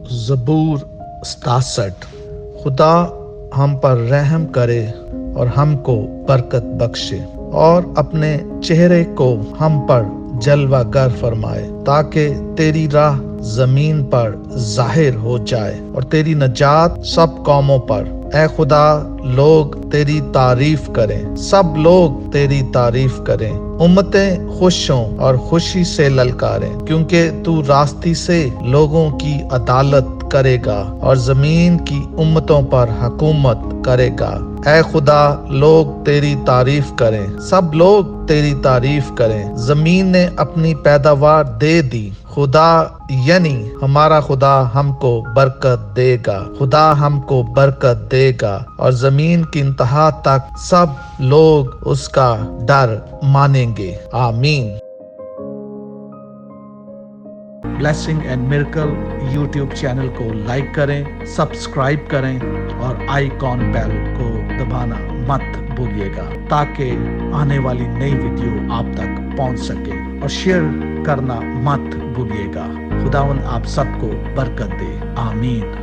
زبور 67۔ خدا ہم پر رحم کرے اور ہم کو برکت بخشے اور اپنے چہرے کو ہم پر جلوہ گر فرمائے، تاکہ تیری راہ زمین پر ظاہر ہو جائے اور تیری نجات سب قوموں پر۔ اے خدا، لوگ تیری تعریف کریں، سب لوگ تیری تعریف کریں، امتیں خوش ہوں اور خوشی سے للکاریں، کیونکہ تو راستی سے لوگوں کی عدالت کرے گا اور زمین کی امتوں پر حکومت کرے گا۔ اے خدا، لوگ تیری تعریف کریں، سب لوگ تیری تعریف کریں، زمین نے اپنی پیداوار دے دی۔ خدا یعنی ہمارا خدا ہم کو برکت دے گا، خدا ہم کو برکت دے گا اور زمین کی انتہا تک سب لوگ اس کا ڈر مانیں گے۔ آمین۔ Blessing and miracle YouTube channel کو لائک کریں، سبسکرائب کریں اور آئیکن بیل کو دبانا مت بھولیے گا، تاکہ آنے والی نئی ویڈیو آپ تک پہنچ سکے، اور شیئر کرنا مت بھولیے گا۔ خداوند آپ سب کو برکت دے۔ آمین۔